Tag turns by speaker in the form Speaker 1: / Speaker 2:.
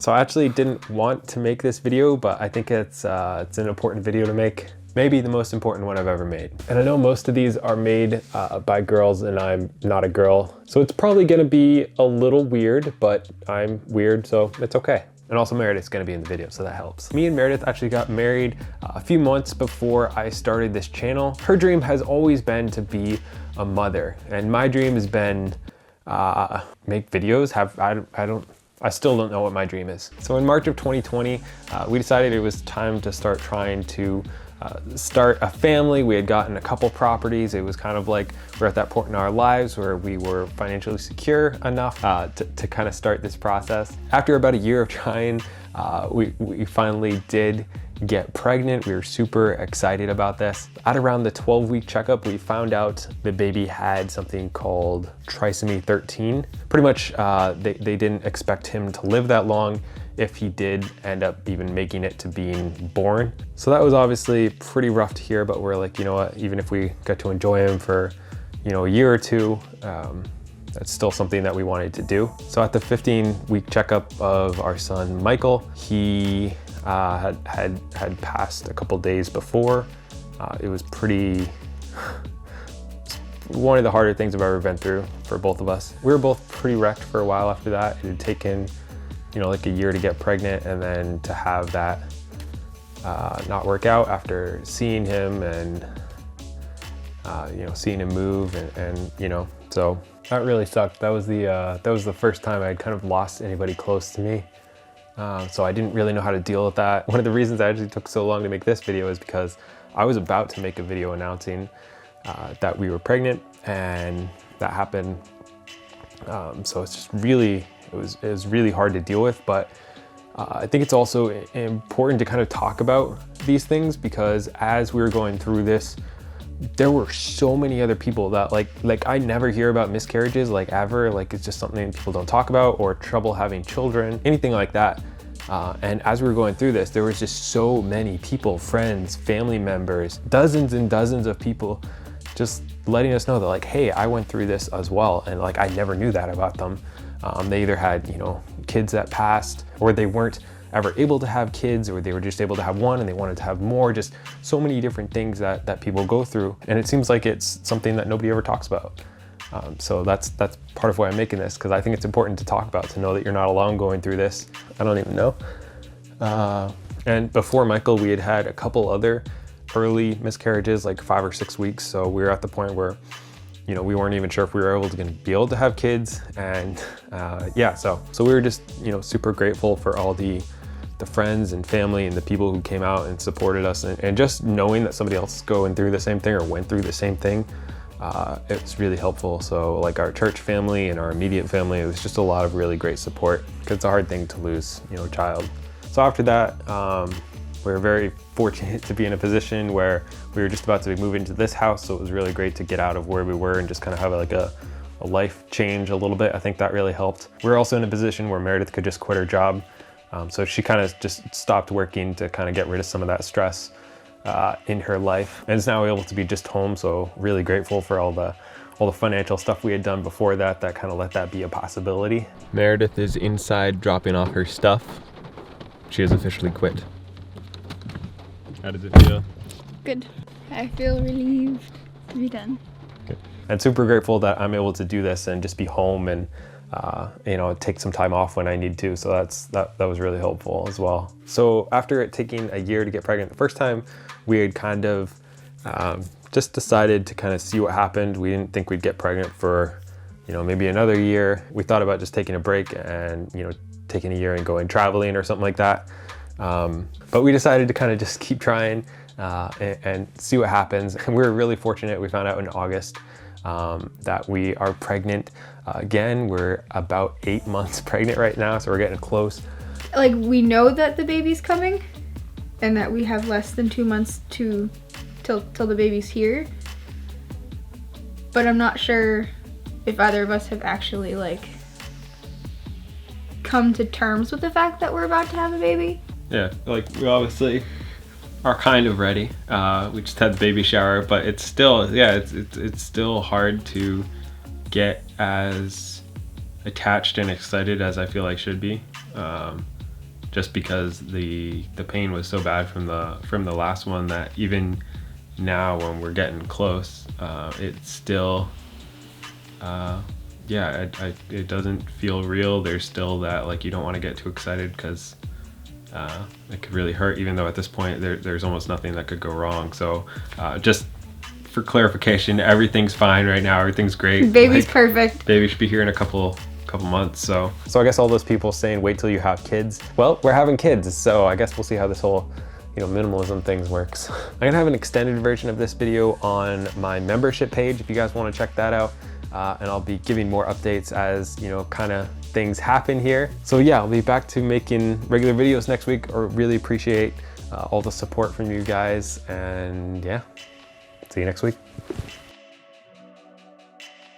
Speaker 1: So I actually didn't want to make this video, but I think it's an important video to make. Maybe the most important one I've ever made. And I know most of these are made by girls and I'm not a girl. So it's probably gonna be a little weird, but I'm weird, so it's okay. And also Meredith's gonna be in the video, so that helps. Me and Meredith actually got married a few months before I started this channel. Her dream has always been to be a mother. And my dream has been make videos. I still don't know what my dream is. So in March of 2020, we decided it was time to start trying to start a family. We had gotten a couple properties. It was kind of like we're at that point in our lives where we were financially secure enough to kind of start this process. After about a year of trying, we finally did get pregnant. We were super excited about this. At around the 12-week checkup, we found out the baby had something called trisomy 13. Pretty much, they didn't expect him to live that long if he did end up even making it to being born. So that was obviously pretty rough to hear, but we're like, you know what, even if we got to enjoy him for, you know, a year or two, that's still something that we wanted to do. So at the 15-week checkup of our son, Michael, he had passed a couple days before. It was one of the harder things I've ever been through for both of us. We were both pretty wrecked for a while after that. It had taken, you know, like a year to get pregnant, and then to have that not work out after seeing him and you know, seeing him move and you know, so that really sucked. That was the first time I'd kind of lost anybody close to me. So I didn't really know how to deal with that. One of the reasons I actually took so long to make this video is because I was about to make a video announcing that we were pregnant, and that happened. So it's just really, it was really hard to deal with, but I think it's also important to kind of talk about these things, because as we were going through this, there were so many other people that like I never hear about miscarriages, like ever. Like it's just something people don't talk about, or trouble having children, anything like that. And as we were going through this, there was just so many people, friends, family members, dozens and dozens of people just letting us know that like, hey, I went through this as well. And like, I never knew that about them. They either had, you know, kids that passed, or they weren't ever able to have kids, or they were just able to have one and they wanted to have more. Just so many different things that people go through. And it seems like it's something that nobody ever talks about. So that's part of why I'm making this, because I think it's important to talk about, to know that you're not alone going through this. I don't even know. And before Michael, we had had a couple other early miscarriages, like 5 or 6 weeks. So we were at the point where, you know, we weren't even sure if we were gonna be able to have kids. And yeah, so we were just, you know, super grateful for all the friends and family and the people who came out and supported us, and just knowing that somebody else is going through the same thing or went through the same thing. It's really helpful. So like our church family and our immediate family, it was just a lot of really great support, because it's a hard thing to lose, you know, a child. So after that, we were very fortunate to be in a position where we were just about to move into this house. So it was really great to get out of where we were and just kind of have like a life change a little bit. I think that really helped. We were also in a position where Meredith could just quit her job. So she kind of just stopped working to kind of get rid of some of that stress in her life, and is now able to be just home. So really grateful for all the financial stuff we had done before that kind of let that be a possibility. Meredith is inside dropping off her stuff. She has officially quit. How does it feel?
Speaker 2: Good. I feel relieved to be done.
Speaker 1: Good. And super grateful that I'm able to do this and just be home and you know, take some time off when I need to. So that was really helpful as well. So after it taking a year to get pregnant the first time, we had kind of just decided to kind of see what happened. We didn't think we'd get pregnant for, you know, maybe another year. We thought about just taking a break and, you know, taking a year and going traveling or something like that. But we decided to kind of just keep trying and see what happens. And we were really fortunate. We found out in August that we are pregnant again. We're about 8 months pregnant right now, so we're getting close.
Speaker 2: Like, we know that the baby's coming and that we have less than 2 months till the baby's here, but I'm not sure if either of us have actually like come to terms with the fact that we're about to have a baby.
Speaker 1: Yeah, like we obviously are kind of ready. We just had the baby shower, but it's still, yeah, it's still hard to get as attached and excited as I feel I should be. just because the pain was so bad from the last one that even now when we're getting close, it's still, yeah, it doesn't feel real. There's still that, like, you don't want to get too excited because it could really hurt, even though at this point there's almost nothing that could go wrong. So just for clarification, everything's fine right now. Everything's great.
Speaker 2: Baby's perfect.
Speaker 1: Baby should be here in a couple months. So I guess all those people saying wait till you have kids, well, we're having kids, so I guess we'll see how this whole, you know, minimalism things works. I'm gonna have an extended version of this video on my membership page if you guys want to check that out, and I'll be giving more updates as, you know, kind of things happen here. So yeah, I'll be back to making regular videos next week. Or really appreciate all the support from you guys, and yeah, see you next week.